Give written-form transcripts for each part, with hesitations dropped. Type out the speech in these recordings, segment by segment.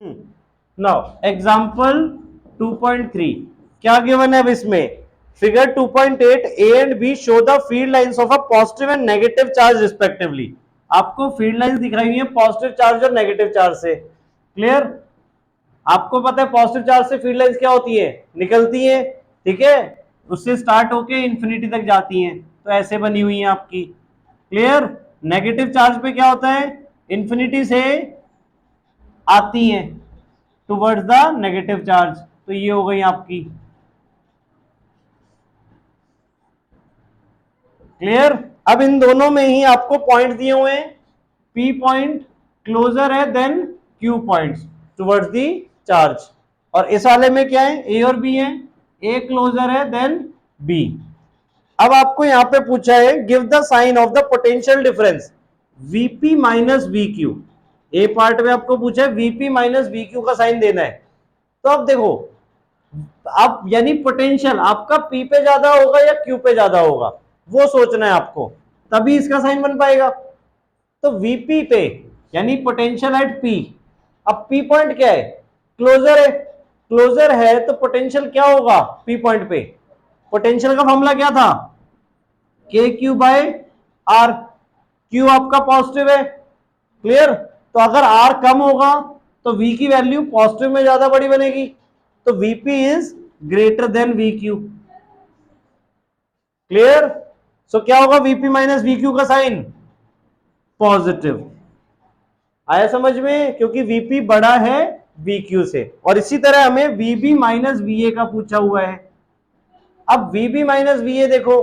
Now example 2.3 क्या given है अब इसमें? Figure 2.8 A and B show the field lines of a positive and negative charge respectively. आपको field lines दिखाई हुई है पॉजिटिव चार्ज और नेगेटिव चार्ज से। क्लियर? आपको पता है पॉजिटिव चार्ज से फील्ड लाइंस क्या होती है, निकलती है, ठीक है, उससे स्टार्ट होके इंफिनिटी तक जाती हैं, तो ऐसे बनी हुई है आपकी। क्लियर? नेगेटिव चार्ज पे क्या होता है, इंफिनिटी से आती हैं टुवर्ड्स द नेगेटिव चार्ज, तो ये हो गई आपकी। क्लियर? अब इन दोनों में ही आपको पॉइंट दिए हुए हैं, पी पॉइंट क्लोजर है then Q points towards the charge, और इस वाले में क्या है, ए और बी है, ए क्लोजर है देन बी। अब आपको यहां पे पूछा है give the sign of the potential difference VP minus V Q. A part में आपको पूछा है वीपी माइनस वी क्यू का साइन देना है। तो अब देखो, अब यानी पोटेंशियल आपका पी पे ज्यादा होगा या क्यू पे ज्यादा होगा, वो सोचना है आपको, तभी इसका साइन बन पाएगा। तो वीपी पे यानी पोटेंशियल एट पी, अब पी पॉइंट क्या है, क्लोजर है, क्लोजर है तो पोटेंशियल क्या होगा पी पॉइंट पे, पोटेंशियल का फॉर्मूला क्या था, के क्यू बाय आर, क्यू आपका पॉजिटिव है। क्लियर? तो अगर आर कम होगा तो वी की वैल्यू पॉजिटिव में ज्यादा बड़ी बनेगी, तो VP is greater than V Q. Clear? So क्या होगा वीपी माइनस वी क्यू का साइन, पॉजिटिव। आया समझ में? क्योंकि वीपी बड़ा है वीक्यू से। और इसी तरह हमें वीबी माइनस वीए का पूछा हुआ है। अब वीबी माइनस वीए देखो,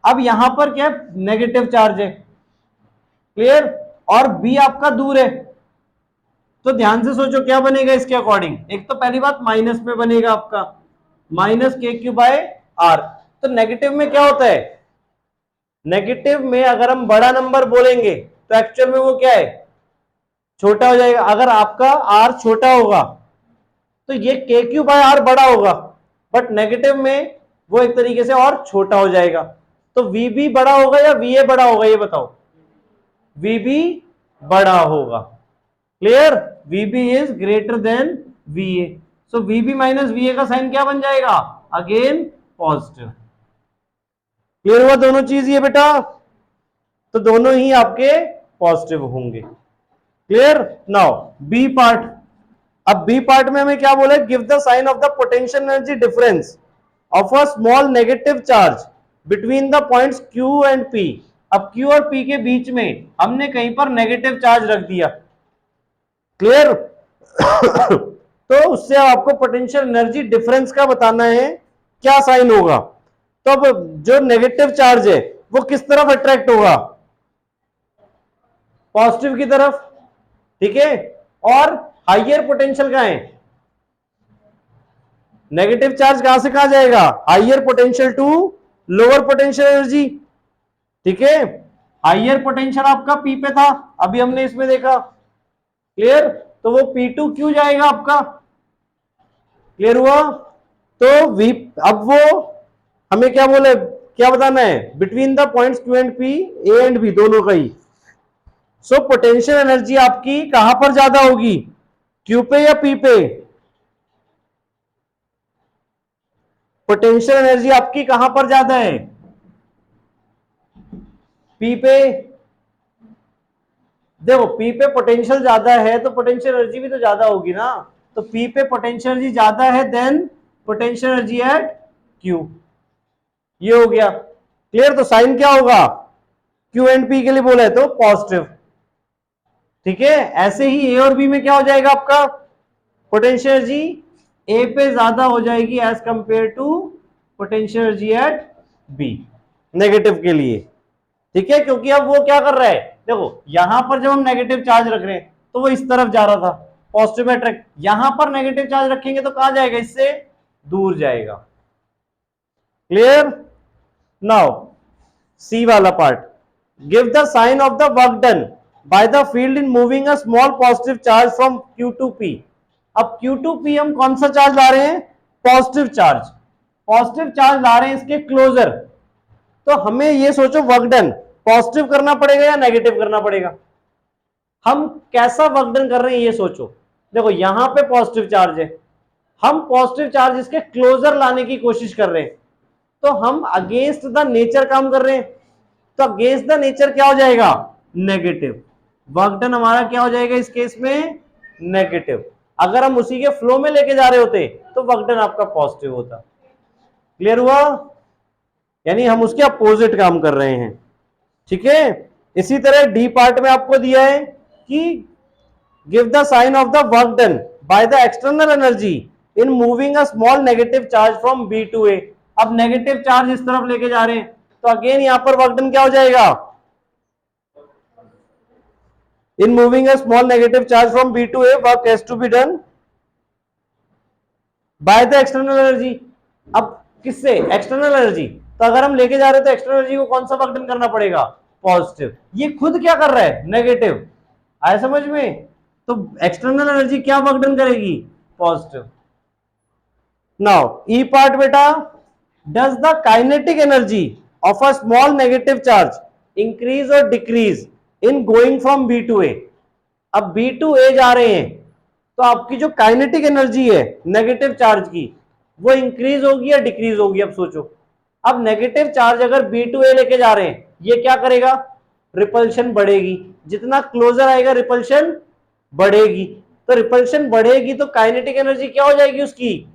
अब यहां पर क्या है, नेगेटिव चार्ज है। क्लियर? और बी आपका दूर है, तो ध्यान से सोचो क्या बनेगा इसके अकॉर्डिंग। एक तो पहली बात माइनस में बनेगा आपका, माइनस के क्यू बाय आर। तो नेगेटिव में क्या होता है, नेगेटिव में अगर हम बड़ा नंबर बोलेंगे तो एक्चुअल में वो क्या है, छोटा हो जाएगा। अगर आपका आर छोटा होगा तो ये के क्यू बाय आर बड़ा होगा, बट नेगेटिव में वो एक तरीके से और छोटा हो जाएगा। तो वीबी बड़ा होगा या वीए बड़ा होगा, ये बताओ। वीबी बड़ा होगा। Clear? VB is greater then वीए, so VB minus वीए का साइन क्या बन जाएगा, अगेन पॉजिटिव। क्लियर हुआ दोनों चीज ये बेटा? तो दोनों ही आपके पॉजिटिव होंगे। क्लियर? Now B part. अब बी पार्ट में हमें क्या बोला, give the sign of the potential energy difference of a small negative charge between the points Q and P. अब क्यू और पी के बीच में हमने कहीं पर नेगेटिव चार्ज रख दिया। क्लियर? तो उससे आपको पोटेंशियल एनर्जी डिफरेंस का बताना है क्या साइन होगा। तो अब जो नेगेटिव चार्ज है वो किस तरफ अट्रैक्ट होगा, पॉजिटिव की तरफ, ठीक है। और हाइयर पोटेंशियल कहां है, नेगेटिव चार्ज कहां से कहां जाएगा, higher potential to lower potential energy, ठीक है। हाइयर पोटेंशियल आपका पी पे था, अभी हमने इसमें देखा। क्लियर? तो वो P2 क्यों जाएगा आपका। क्लियर हुआ? तो वी, अब वो हमें क्या बोले, क्या बताना है, between the points Q and P, A and B दोनों का ही। सो पोटेंशियल एनर्जी आपकी कहां पर ज्यादा होगी, क्यू पे या पी पे, पोटेंशियल एनर्जी आपकी कहां पर ज्यादा है, पी पे। देखो पी पे पोटेंशियल ज्यादा है तो पोटेंशियल एनर्जी भी तो ज्यादा होगी ना, तो पी पे पोटेंशियल एनर्जी ज्यादा है then potential energy at Q, ये हो गया। क्लियर? तो साइन क्या होगा, क्यू एंड पी के लिए बोला है तो पॉजिटिव, ठीक है। ऐसे ही ए और बी में क्या हो जाएगा आपका, पोटेंशियल एनर्जी ए पे ज्यादा हो जाएगी as compare to potential energy at B, negative के लिए, ठीक है। क्योंकि अब वो क्या कर रहा है, देखो यहां पर जब हम नेगेटिव चार्ज रख रहे हैं तो वो इस तरफ जा रहा था, पॉजिटिव में अट्रैक्ट, यहां पर नेगेटिव चार्ज रखेंगे तो कहां जाएगा, इससे दूर जाएगा। क्लियर? नाउ सी वाला part, give the sign of the work done by the field in moving a small positive charge from Q to P। अब Q टू P हम कौन सा चार्ज ला रहे हैं, पॉजिटिव चार्ज, पॉजिटिव चार्ज ला रहे हैं इसके क्लोजर। तो हमें ये सोचो वर्क डन पॉजिटिव करना पड़ेगा या नेगेटिव करना पड़ेगा, हम कैसा वर्क डन कर रहे हैं ये सोचो। देखो यहां पे पॉजिटिव चार्ज है, हम पॉजिटिव चार्ज इसके क्लोजर लाने की कोशिश कर रहे हैं, तो हम अगेंस्ट द नेचर काम कर रहे हैं, तो अगेंस्ट द नेचर क्या हो जाएगा, नेगेटिव। वर्क डन हमारा क्या हो जाएगा इस केस में, नेगेटिव। अगर हम उसी के फ्लो में लेके जा रहे होते तो वर्क डन आपका पॉजिटिव होता। क्लियर हुआ, यानी हम उसके अपोजिट काम कर रहे हैं, ठीक है। इसी तरह डी पार्ट में आपको दिया है कि give the sign of the work done by the external energy in moving a small negative charge from B to A. अब नेगेटिव चार्ज इस तरफ लेके जा रहे हैं, तो अगेन यहां पर वर्क डन क्या हो जाएगा, in moving a small negative charge from B to A work has to be done by the external energy. अब किससे, एक्सटर्नल एनर्जी, तो अगर हम लेके जा रहे हैं तो एक्सटर्नल एनर्जी को कौन सा वर्क डन करना पड़ेगा, पॉजिटिव। ये खुद क्या कर रहा है, नेगेटिव। आया समझ में, तो एक्सटर्नल एनर्जी क्या वर्क डन करेगी, पॉजिटिव। नाउ ई पार्ट बेटा, does the kinetic energy of a small negative charge increase और decrease in going from B to A. अब बी टू ए जा रहे हैं, तो आपकी जो काइनेटिक एनर्जी है नेगेटिव चार्ज की, वो इंक्रीज होगी या डिक्रीज होगी, अब सोचो। अब नेगेटिव चार्ज अगर बी टू ए लेके जा रहे हैं, ये क्या करेगा, रिपल्शन बढ़ेगी, जितना क्लोजर आएगा रिपल्शन बढ़ेगी, तो रिपल्शन बढ़ेगी तो काइनेटिक एनर्जी क्या हो जाएगी, उसकी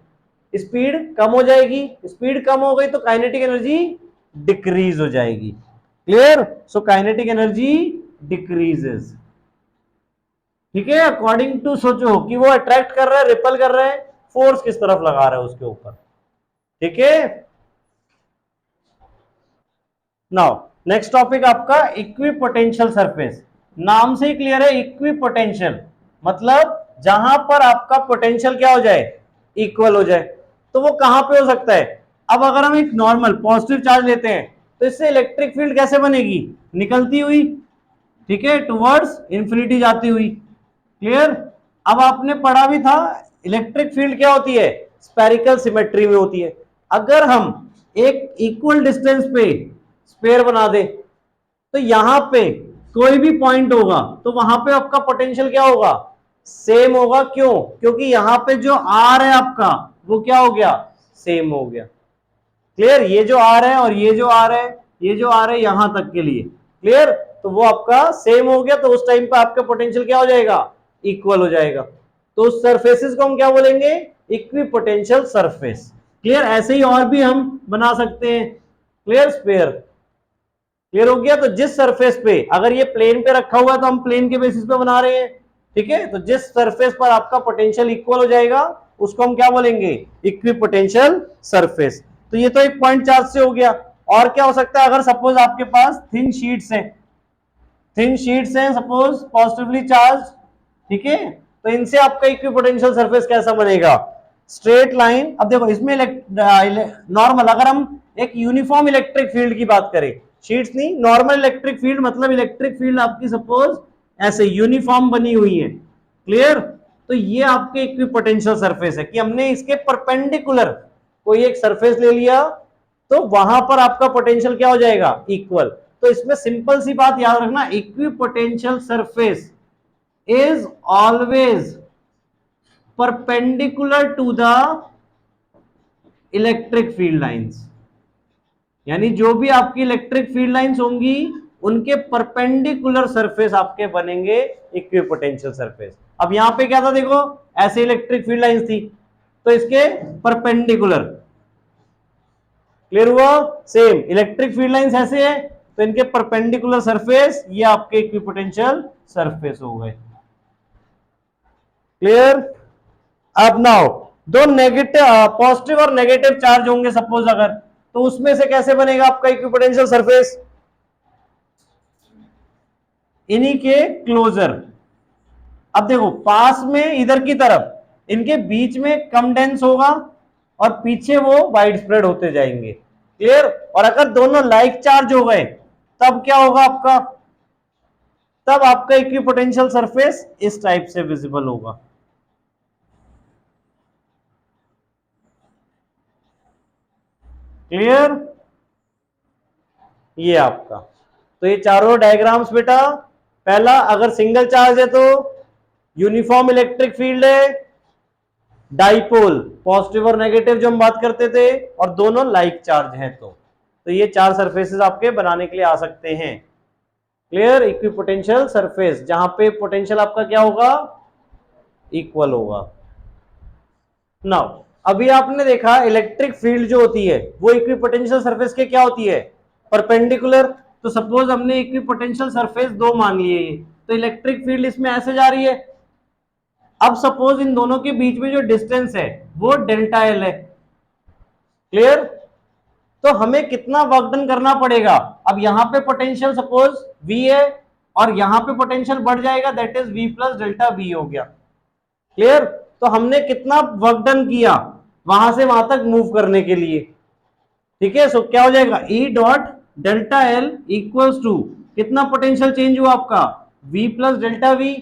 स्पीड कम हो जाएगी, स्पीड कम हो गई तो काइनेटिक एनर्जी डिक्रीज हो जाएगी। Clear, so kinetic energy decreases, ठीक है। अकॉर्डिंग टू, सोचो कि वो अट्रैक्ट कर रहा है, रिपल कर रहा है, फोर्स किस तरफ लगा रहा है उसके ऊपर, ठीक है। नाउ नेक्स्ट टॉपिक आपका इक्विपोटेंशियल सरफेस। नाम से ही क्लियर है, इक्विपोटेंशियल मतलब जहां पर आपका पोटेंशियल क्या हो जाए, इक्वल हो जाए। तो वो कहां पे हो सकता है, अब अगर हम एक नॉर्मल पॉजिटिव चार्ज लेते हैं तो इससे इलेक्ट्रिक फील्ड कैसे बनेगी, निकलती हुई, ठीक है, टुवर्ड्स इंफिनिटी जाती हुई। क्लियर, अब आपने पढ़ा भी था इलेक्ट्रिक फील्ड क्या होती है, स्फेरिकल सिमेट्री में होती है। अगर हम एक इक्वल डिस्टेंस पे स्फीयर बना दे, तो यहां पे कोई भी पॉइंट होगा तो वहां पे आपका पोटेंशियल क्या होगा, सेम होगा। क्यों, क्योंकि यहां पे जो आर है आपका वो क्या हो गया, सेम हो गया। क्लियर, ये जो आर है और ये जो आर है, ये जो आर है यहां तक के लिए, क्लियर, तो वो आपका सेम हो गया, तो उस टाइम पे आपका पोटेंशियल क्या हो जाएगा, इक्वल हो जाएगा। तो उस सरफेसेस को हम क्या बोलेंगे, इक्विपोटेंशियल सरफेस। क्लियर, ऐसे ही और भी हम बना सकते हैं। क्लियर, स्फीयर क्लियर हो गया। तो जिस सरफेस पे, अगर ये प्लेन पे रखा हुआ है तो हम प्लेन के बेसिस पे बना रहे हैं, ठीक है। तो जिस सरफेस पर आपका पोटेंशियल इक्वल हो जाएगा उसको हम क्या बोलेंगे, इक्विपोटेंशियल सरफेस। तो ये तो एक पॉइंट चार्ज से हो गया। और क्या हो सकता है, अगर सपोज आपके पास थिन शीट्स हैं, थिन शीट्स हैं सपोज पॉजिटिवली चार्ज, ठीक है, तो इनसे आपका इक्विपोटेंशियल सरफेस कैसा बनेगा, स्ट्रेट लाइन। अब देखो इसमें नॉर्मल, अगर हम एक यूनिफॉर्म इलेक्ट्रिक फील्ड की बात करें, शीट्स नहीं, नॉर्मल इलेक्ट्रिक फील्ड, मतलब इलेक्ट्रिक फील्ड आपकी सपोज ऐसे यूनिफॉर्म बनी हुई है, क्लियर, तो ये आपके इक्विपोटेंशियल सरफेस है कि हमने इसके परपेंडिकुलर कोई एक सरफेस ले लिया, तो वहां पर आपका पोटेंशियल क्या हो जाएगा, इक्वल। तो इसमें सिंपल सी बात याद रखना, equipotential surface is always perpendicular to the electric field lines. यानी जो भी आपकी इलेक्ट्रिक फील्ड लाइंस होंगी उनके परपेंडिकुलर सरफेस आपके बनेंगे इक्विपोटेंशियल सरफेस। अब यहां पे क्या था, देखो ऐसे इलेक्ट्रिक फील्ड लाइंस थी, तो इसके परपेंडिकुलर, क्लियर हुआ, सेम इलेक्ट्रिक फील्ड लाइंस ऐसे है तो इनके परपेंडिकुलर सरफेस ये आपके इक्विपोटेंशियल सरफेस हो गए। क्लियर, अब नाउ दो नेगेटिव, पॉजिटिव और नेगेटिव चार्ज होंगे सपोज अगर, तो उसमें से कैसे बनेगा आपका इक्विपोटेंशियल सरफेस, इन्हीं के क्लोजर। अब देखो पास में इधर की तरफ इनके बीच में कम डेंस होगा और पीछे वो वाइड स्प्रेड होते जाएंगे। क्लियर, और अगर दोनों लाइक चार्ज हो गए तब क्या होगा आपका, तब आपका इक्विपोटेंशियल सरफेस इस टाइप से विजिबल होगा। क्लियर, ये आपका, तो ये चारों डायग्राम्स बेटा, पहला अगर सिंगल चार्ज है तो यूनिफॉर्म इलेक्ट्रिक फील्ड है, डाइपोल पॉजिटिव और नेगेटिव जो हम बात करते थे, और दोनों लाइक चार्ज हैं, तो ये चार सरफेसेस आपके बनाने के लिए आ सकते हैं। क्लियर? इक्विपोटेंशियल सरफेस जहां पे पोटेंशियल आपका क्या होगा, इक्वल होगा। नाउ अभी आपने देखा इलेक्ट्रिक फील्ड जो होती है वो इक्विपोटेंशियल सरफेस के क्या होती है, परपेंडिकुलर। तो सपोज हमने इक्विपोटेंशियल सरफेस दो मान लिए, तो इलेक्ट्रिक फील्ड इसमें ऐसे जा रही है। अब सपोज इन दोनों के बीच में जो डिस्टेंस है वो डेल्टा एल है। क्लियर? तो हमें कितना वर्क डन करना पड़ेगा, अब यहां पे पोटेंशियल सपोज V है और यहां पे पोटेंशियल बढ़ जाएगा, that is V plus delta V हो गया। क्लियर? तो हमने कितना वर्क डन किया वहां से वहां तक मूव करने के लिए। ठीक है, सो क्या हो जाएगा, E dot delta L equals to कितना पोटेंशियल चेंज हुआ आपका, V प्लस डेल्टा V,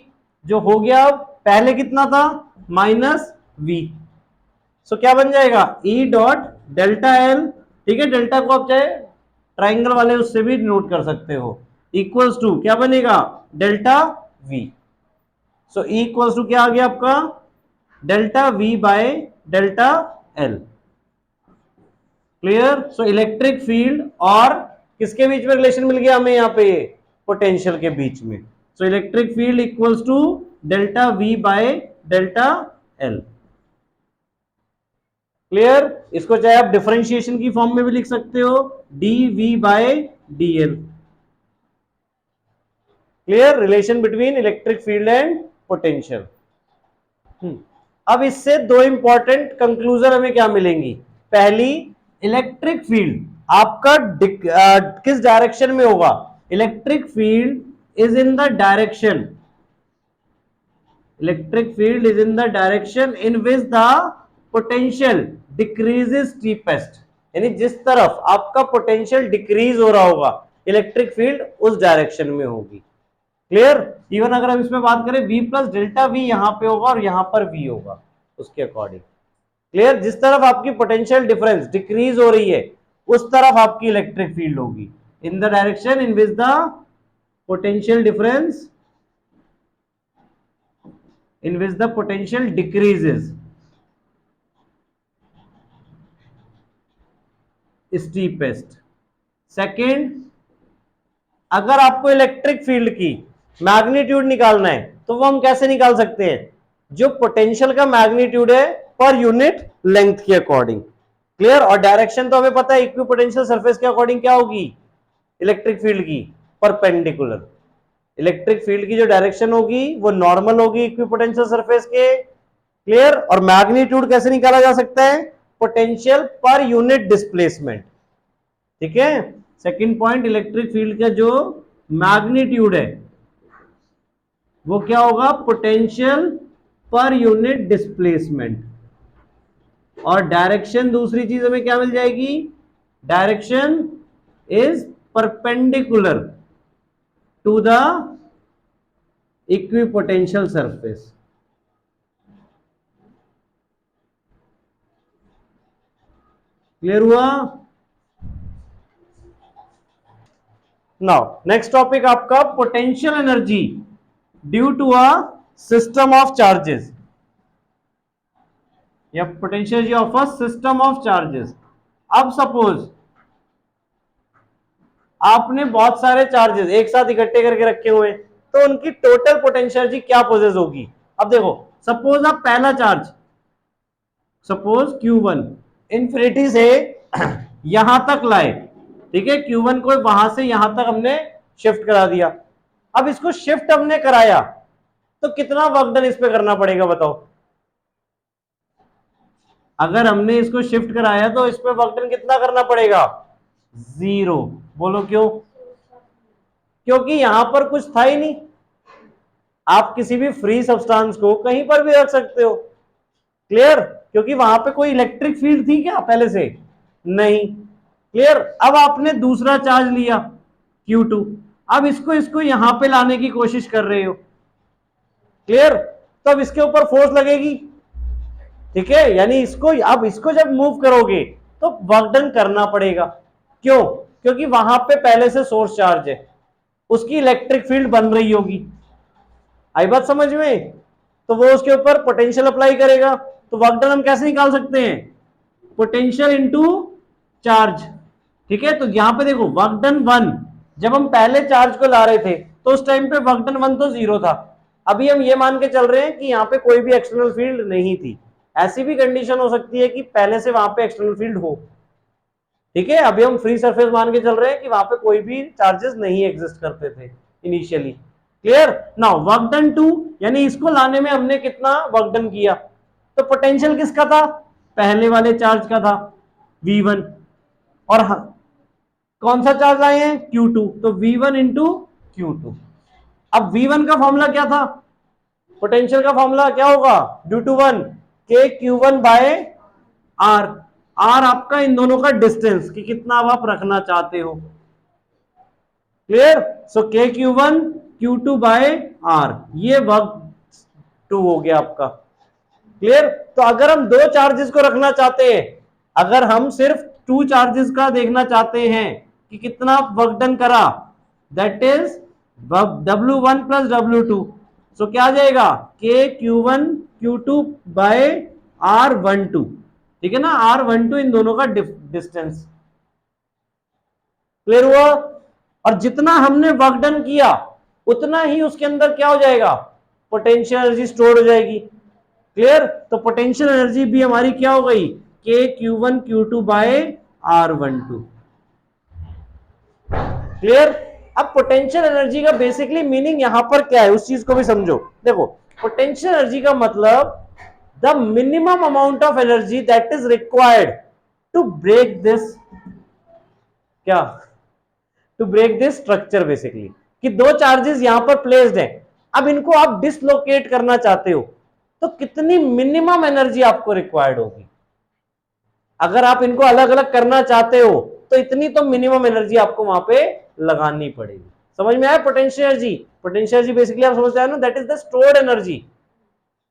जो हो गया पहले कितना था, माइनस V। सो क्या बन जाएगा, E डॉट डेल्टा एल, ठीक है, डेल्टा को आप चाहे ट्राइंगल वाले उससे भी नोट कर सकते हो, इक्वल्स टू क्या बनेगा, delta V। So E equals to क्या आ गया आपका, delta V by delta L। Clear? So electric field और किसके बीच में रिलेशन मिल गया हमें, यहां पे पोटेंशियल के बीच में। So electric field equals to delta V by delta L। Clear? इसको चाहे आप डिफरेंशिएशन की फॉर्म में भी लिख सकते हो, dV by dL। Clear? Relation between electric field and potential. अब इससे दो इंपॉर्टेंट कंक्लूजन हमें क्या मिलेंगी। पहली, इलेक्ट्रिक फील्ड आपका किस डायरेक्शन में होगा, electric field is in the direction, electric field is in the direction in which the potential decreases steepest, यानी जिस तरफ आपका पोटेंशियल डिक्रीज हो रहा होगा इलेक्ट्रिक फील्ड उस डायरेक्शन में होगी। क्लियर? इवन अगर हम इसमें बात करें V प्लस डेल्टा V यहां पे होगा और यहां पर V होगा उसके अकॉर्डिंग। क्लियर? जिस तरफ आपकी पोटेंशियल डिफरेंस डिक्रीज हो रही है उस तरफ आपकी इलेक्ट्रिक फील्ड होगी, in the direction in which the potential difference in which the potential decreases steepest। Second, अगर आपको इलेक्ट्रिक फील्ड की मैग्नीट्यूड निकालना है तो वो हम कैसे निकाल सकते हैं, जो पोटेंशियल का मैग्नीट्यूड है पर यूनिट लेंथ के अकॉर्डिंग। क्लियर? और डायरेक्शन तो हमें पता है इक्विपोटेंशियल सरफेस के अकॉर्डिंग क्या होगी, इलेक्ट्रिक फील्ड की परपेंडिकुलर। इलेक्ट्रिक फील्ड की जो डायरेक्शन होगी वो नॉर्मल होगी इक्विपोटेंशियल सरफेस के। क्लियर? और मैग्नीट्यूड कैसे निकाला जा सकता है, पोटेंशियल पर यूनिट डिस्प्लेसमेंट। ठीक है, सेकंड पॉइंट, इलेक्ट्रिक फील्ड का जो मैग्नीट्यूड है वो क्या होगा, पोटेंशियल पर यूनिट डिस्प्लेसमेंट। और डायरेक्शन दूसरी चीज हमें क्या मिल जाएगी, direction is perpendicular to the equipotential surface. Clear हुआ? नाउ नेक्स्ट टॉपिक आपका potential energy due to a system of charges, या potential energy of a system of charges. अब सपोज आपने बहुत सारे चार्जेस एक साथ इकट्ठे करके रखे हुए हैं, तो उनकी टोटल पोटेंशियल एनर्जी क्या पोजेस होगी। अब देखो, सपोज आप पहला चार्ज, सपोज Q1 इंफिनिटी से यहां तक लाए, ठीक है, Q1 को वहां से यहां तक हमने शिफ्ट करा दिया। अब इसको शिफ्ट हमने कराया तो कितना वर्क डन इस पे करना पड़ेगा बताओ। अगर हमने इसको शिफ्ट कराया तो इस पे वर्क डन कितना करना पड़ेगा, 0। बोलो क्यों, क्योंकि यहां पर कुछ था ही नहीं। आप किसी भी फ्री सब्सटेंस को कहीं पर भी रख सकते हो। क्लियर? क्योंकि वहां पे कोई इलेक्ट्रिक फील्ड थी क्या पहले से, नहीं। क्लियर? अब आपने दूसरा चार्ज लिया Q2, अब इसको यहां पे लाने की कोशिश कर रहे हो। क्लियर? तो अब इसके ऊपर फोर्स लगेगी, ठीक है, यानी इसको जब मूव करोगे तो वर्क डन करना पड़ेगा। क्यों? क्योंकि वहां पे पहले से सोर्स चार्ज है, उसकी इलेक्ट्रिक फील्ड बन रही होगी। आई बात समझ में? तो वो उसके ऊपर पोटेंशियल अप्लाई करेगा। तो वर्क डन हम कैसे निकाल सकते हैं, पोटेंशियल इनटू चार्ज। ठीक है, तो यहां पे देखो वर्क डन 1, जब हम पहले चार्ज को ला रहे थे तो उस टाइम पे वर्क डन 1 तो 0 था। अभी हम ये मान के चल रहे हैं कि यहाँ पे कोई भी एक्सटर्नल फील्ड नहीं थी। ऐसी भी कंडीशन हो सकती है कि पहले से वहां पे एक्सटर्नल फील्ड हो। ठीक है, अभी हम फ्री सरफेस मान के चल रहे हैं कि वहां पे कोई भी चार्जेस नहीं एग्जिस्ट करते थे initially. Clear. Now work done 2, यानी इसको लाने में हमने कितना वर्क डन किया, तो पोटेंशियल किसका था, पहले वाले चार्ज का था V1, और कौन सा चार्ज लाए हैं, Q2, तो V1 इंटू Q2। अब V1 का फॉर्मूला क्या था, पोटेंशियल का फॉर्मूला क्या होगा, due to 1 K Q1 by R। R आपका इन दोनों का डिस्टेंस कि कितना आप रखना चाहते हो। Clear. So K Q1 Q2 by R, ये वर्क 2 हो गया आपका। क्लियर। तो अगर हम दो चार्जेस को रखना चाहते हैं, अगर हम सिर्फ 2 चार्जेस का देखना चाहते हैं कि कितना वर्क डन करा, that is W1 plus W2। सो क्या आ जाएगा, K Q1 Q2 by R12। ठीक है ना, R12 इन दोनों का डिस्टेंस। क्लियर हुआ। और जितना हमने वर्क डन किया उतना ही उसके अंदर क्या हो जाएगा, पोटेंशियल एनर्जी स्टोर हो जाएगी। क्लियर। तो पोटेंशियल एनर्जी भी हमारी क्या हो गई, K Q1 Q2 by R12। Clear. अब पोटेंशियल एनर्जी का बेसिकली मीनिंग यहां पर क्या है, उस चीज को भी समझो। देखो पोटेंशियल एनर्जी का मतलब the minimum amount of energy that is required to break this, क्या, to break this structure basically. कि दो चार्जेस यहां पर प्लेस्ड हैं, अब इनको आप डिसलोकेट करना चाहते हो तो कितनी मिनिमम एनर्जी आपको रिक्वायर्ड होगी। अगर आप इनको अलग अलग करना चाहते हो तो इतनी तो मिनिमम एनर्जी आपको वहां पे लगानी पड़ेगी। समझ में आया potential energy, potential energy basically आप समझते हैं ना, that is the stored energy.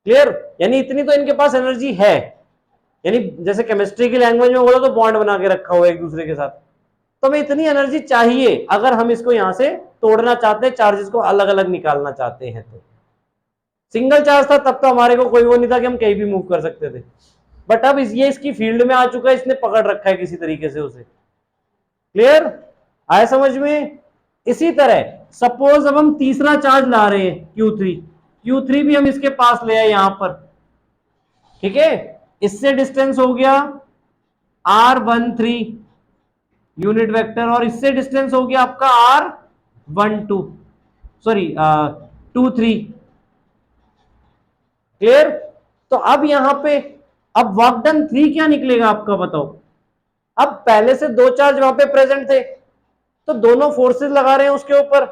Clear. यानी इतनी तो इनके पास एनर्जी है, यानी जैसे केमिस्ट्री की लैंग्वेज में बोलो तो बॉन्ड बना के रखा हुआ है एक दूसरे के साथ, तो हमें इतनी एनर्जी चाहिए अगर हम इसको यहां से तोड़ना चाहते हैं, चार्जेस को अलग अलग निकालना चाहते हैं। तो सिंगल चार्ज था तब तो हमारे को कोई वो नहीं था कि हम कहीं भी मूव कर सकते थे, बट अब ये इसकी फील्ड में आ चुका है, इसने पकड़ रखा है किसी तरीके से उसे। क्लियर, आया समझ में। इसी तरह सपोज अब हम तीसरा चार्ज ला रहे हैं Q3, Q3 भी हम इसके पास ले आए यहां पर। ठीक है, इससे डिस्टेंस हो गया R13 यूनिट वेक्टर, और इससे डिस्टेंस हो गया आपका R12, सॉरी 23। क्लियर। तो अब यहां पे अब वर्क डन 3 क्या निकलेगा आपका, बताओ। अब पहले से दो चार्ज वहां पे प्रेजेंट थे तो दोनों फोर्सेस लगा रहे हैं उसके ऊपर,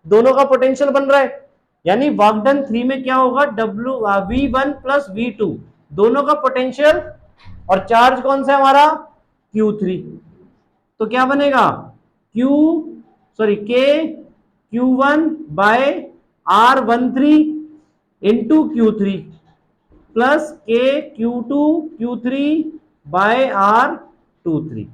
दोनों का पोटेंशियल बन रहा है, यानी वर्क डन 3 में क्या होगा, V1 प्लस V2, दोनों का पोटेंशियल, और चार्ज कौन सा है हमारा, Q3। तो क्या बनेगा, K Q1 by R13 into Q3 plus K Q2 Q3 by R23।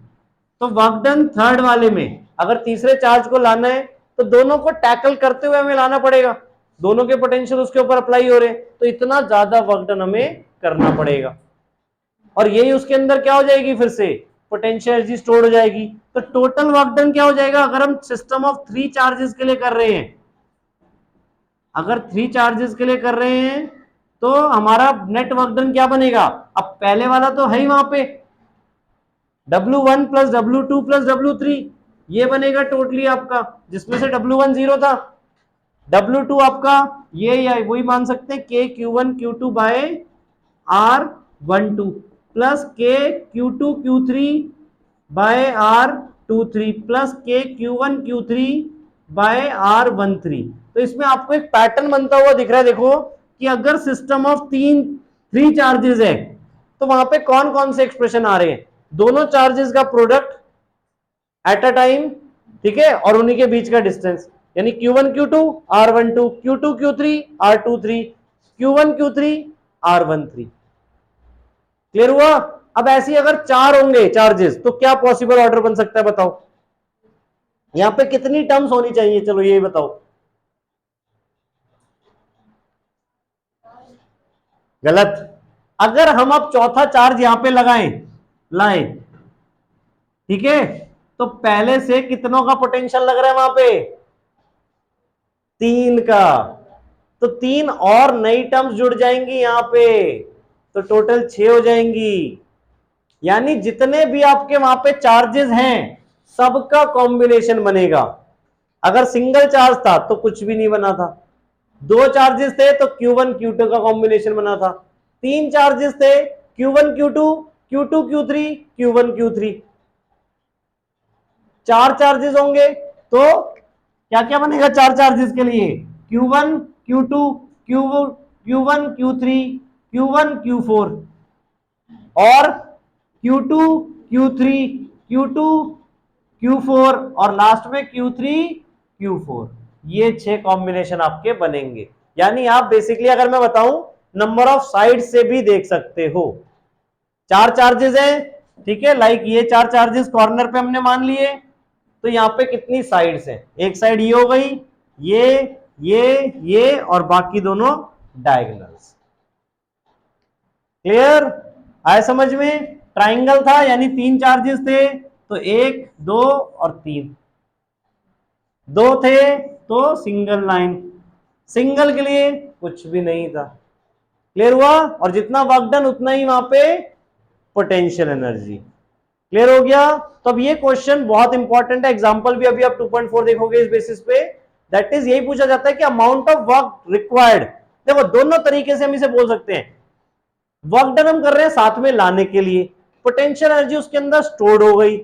तो वर्क डन थर्ड वाले में अगर तीसरे चार्ज को लाना है तो दोनों को टैकल करते हुए हमें लाना पड़ेगा, दोनों के पोटेंशियल उसके ऊपर अप्लाई हो रहे हैं, तो इतना ज्यादा वर्क डन हमें करना पड़ेगा, और यही उसके अंदर क्या हो जाएगी, फिर से पोटेंशियल एनर्जी स्टोर हो जाएगी। तो टोटल वर्क डन क्या हो जाएगा, अगर हम सिस्टम ऑफ 3 चार्जेस के लिए कर रहे हैं, अगर 3 चार्जेस के लिए कर रहे हैं तो हमारा नेट वर्क डन क्या बनेगा, अब पहले वाला तो है ही वहां पे W1 plus W2 plus W3, ये बनेगा टोटली आपका, जिसमें से W1 0 था, W2 आपका ये या वही मान सकते हैं K Q1 Q2 by R12 plus K Q2 Q3 by R23 plus K Q1 Q3 by R13। तो इसमें आपको एक पैटर्न बनता हुआ दिख रहा है, देखो कि अगर सिस्टम ऑफ 3 चार्जेस है तो वहां पे कौन कौन से एक्सप्रेशन आ रहे हैं, दोनों चार्जेस का प्रोडक्ट एट अ टाइम, ठीक है, और उन्हीं के बीच का डिस्टेंस, यानी Q1 Q2 R12, Q2 Q3 R23, Q1 Q3 R13। Clear हुआ। अब ऐसी अगर 4 होंगे चार्जेस तो क्या पॉसिबल ऑर्डर बन सकता है, बताओ। यहां पे कितनी टर्म्स होनी चाहिए, चलो ये बताओ। गलत। अगर हम अब चौथा चार्ज यहां पे लाएं, ठीक है, तो पहले से कितनों का पोटेंशियल लग रहा है वहां पे? 3 का। तो 3 और नई टर्म्स जुड़ जाएंगी यहां पे, तो टोटल 6 हो जाएंगी। यानी जितने भी आपके वहां पे चार्जेस हैं सबका कॉम्बिनेशन बनेगा। अगर सिंगल चार्ज था तो कुछ भी नहीं बना था, 2 चार्जेस थे तो Q1 Q2 का कॉम्बिनेशन बना था, 3 चार्जेस थे Q1 Q2 Q2 Q3 Q1 Q3, 4 charges होंगे तो क्या क्या बनेगा 4 चार्जेस के लिए? Q1 Q2 Q1 Q3 Q1 Q4 और Q2 Q3 Q2 Q4 और लास्ट में Q3 Q4। ये 6 कॉम्बिनेशन आपके बनेंगे। यानी आप बेसिकली अगर मैं बताऊं नंबर ऑफ साइड से भी देख सकते हो। 4 चार्जेस हैं, ठीक है, लाइक ये 4 चार्जेस कॉर्नर पे हमने मान लिए, तो यहां पे कितनी साइड्स हैं? एक साइड ये हो गई, ये और बाकी दोनों डायगोनल्स। क्लियर? आए समझ में? ट्राइंगल था यानी 3 चार्जेस थे, तो 1 2 और 3, 2 थे तो सिंगल लाइन, सिंगल के लिए कुछ भी नहीं था। क्लियर हुआ? और जितना वर्क डन उतना ही वहां पे पोटेंशियल एनर्जी। क्लियर हो गया? तो अब ये क्वेश्चन बहुत इंपॉर्टेंट है, एग्जांपल भी अभी आप 2.4 देखोगे इस बेसिस पे। दैट इज यही पूछा जाता है कि अमाउंट ऑफ वर्क रिक्वायर्ड। देखो दोनों तरीके से हम इसे बोल सकते हैं, वर्क डन हम कर रहे हैं साथ में लाने के लिए, पोटेंशियल एनर्जी उसके अंदर स्टोर्ड हो गई,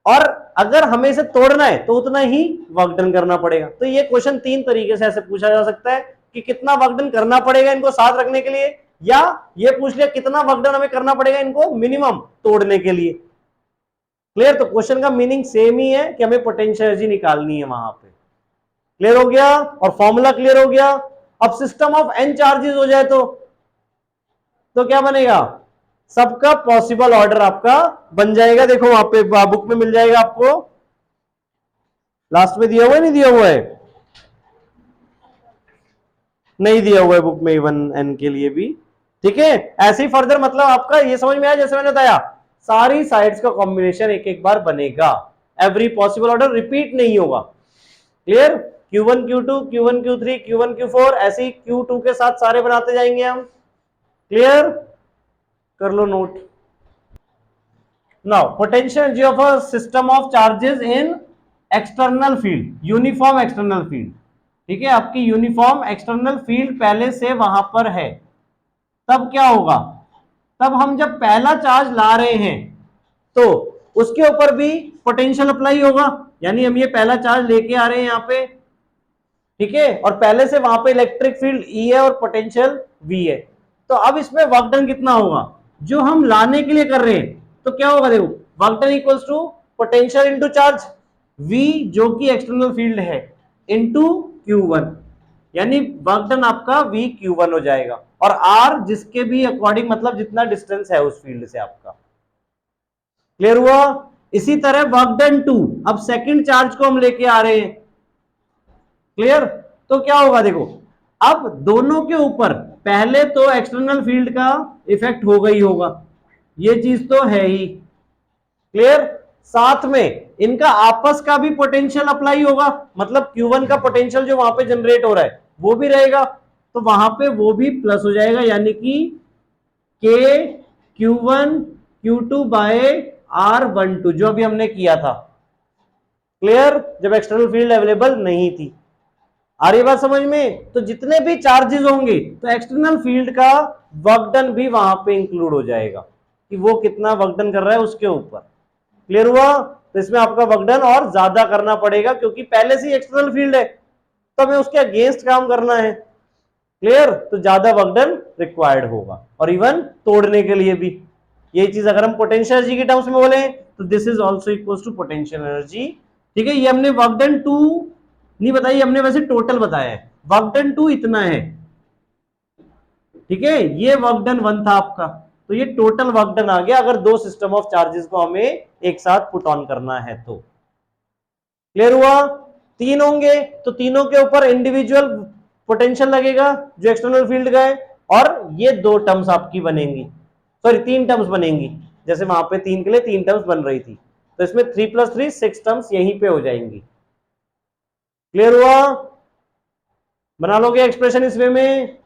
और अगर हमें इसे तोड़ना है तो उतना ही वर्क डन करना पड़ेगा। तो ये क्वेश्चन 3 तरीके से ऐसे पूछा जा सकता है कि कितना वर्क डन करना पड़ेगा इनको साथ रखने के लिए, या ये पूछ लिया कितना वर्क डन हमें करना पड़ेगा इनको मिनिमम तोड़ने के लिए। क्लियर? तो क्वेश्चन का मीनिंग सेम ही है कि हमें पोटेंशियल एनर्जी निकालनी है वहां पे। क्लियर हो गया? और फॉर्मूला क्लियर हो गया? अब सिस्टम ऑफ n चार्जेस हो जाए तो क्या बनेगा? सबका पॉसिबल ऑर्डर आपका बन जाएगा। देखो वहां पे बुक में मिल जाएगा आपको, लास्ट में दिया हुआ है, नहीं दिया हुआ है? नहीं दिया हुआ है बुक में इवन एन के लिए भी, ठीक है। ऐसे ही फर्दर मतलब आपका ये समझ में आया, जैसे मैंने बताया सारी साइड्स का कॉम्बिनेशन एक एक बार बनेगा, एवरी पॉसिबल ऑर्डर रिपीट नहीं होगा। Clear? Q1 Q2 Q1 Q3 Q1 Q4 ऐसे ही Q2 के साथ सारे बनाते जाएंगे हम। क्लियर? कर लो note. Now potential energy of a system of charges in external field, uniform external field, ठीक है, आपकी यूनिफॉर्म एक्सटर्नल फील्ड पहले से वहां पर है। तब क्या होगा? तब हम जब पहला चार्ज ला रहे हैं तो उसके ऊपर भी पोटेंशियल अप्लाई होगा, यानी हम ये पहला चार्ज लेके आ रहे हैं यहां पे, ठीक है, और पहले से वहां पे इलेक्ट्रिक फील्ड E है और पोटेंशियल V है। तो अब इसमें वर्क डन कितना होगा जो हम लाने के लिए कर रहे हैं? तो क्या होगा देखो, work done equals to potential into charge V जो कि एक्सटर्नल फील्ड है इनटू Q1, यानी वर्क डन आपका V Q1 हो जाएगा, और R जिसके भी अकॉर्डिंग मतलब जितना डिस्टेंस है उस फील्ड से आपका। क्लियर हुआ? इसी तरह वर्क डन 2, अब सेकंड चार्ज को हम लेके आ रहे हैं। क्लियर? तो क्या होगा देखो, अब दोनों के ऊपर पहले तो एक्सटर्नल फील्ड का इफेक्ट होगा ही होगा, ये चीज तो है ही। क्लियर? साथ में इनका आपस का भी पोटेंशियल अप्लाई होगा, मतलब Q1 का पोटेंशियल जो वहां पे जनरेट हो रहा है वो भी रहेगा, तो वहां पे वो भी प्लस हो जाएगा, यानी कि K Q1 Q2 by R12 जो अभी हमने किया था। क्लियर? जब एक्सटर्नल फील्ड अवेलेबल नहीं थी। आ रही बात समझ में? तो जितने भी चार्जेस होंगे तो एक्सटर्नल फील्ड का वर्क डन भी वहां पे इंक्लूड हो जाएगा कि वो कितना वर्क डन कर रहा है उसके ऊपर। क्लियर हुआ? तो इसमें आपका वर्क डन और ज्यादा करना पड़ेगा क्योंकि पहले से ही एक्सटर्नल फील्ड है, तो हमें उसके अगेंस्ट काम करना है। क्लियर? तो ज्यादा वर्क डन रिक्वायर्ड होगा, और इवन तोड़ने के लिए भी। यही चीज अगर हम पोटेंशियल एनर्जी के टर्म्स में बोले तो this is also equal to potential energy. ठीक है, ये हमने वर्क डन 2 नहीं बताई, हमने वैसे टोटल बताया है। वर्क डन 2 इतना है, ठीक है, ये वर्क डन 1 था आपका, तो ये टोटल वर्क डन आ गया अगर दो सिस्टम ऑफ चार्जेस को हमें एक साथ पुट ऑन करना है तो। क्लियर हुआ? 3 होंगे तो तीनों के ऊपर इंडिविजुअल पोटेंशियल लगेगा जो एक्सटर्नल फील्ड का है, और ये 2 टर्म्स आपकी बनेंगी, सॉरी 3 टर्म्स बनेंगी, जैसे वहां पे 3 के लिए 3 टर्म्स बन रही थी, तो इसमें 3 + 3 6 टर्म्स यहीं पे हो जाएंगी। क्लियर हुआ? बना लोगे एक्सप्रेशन इस वे में?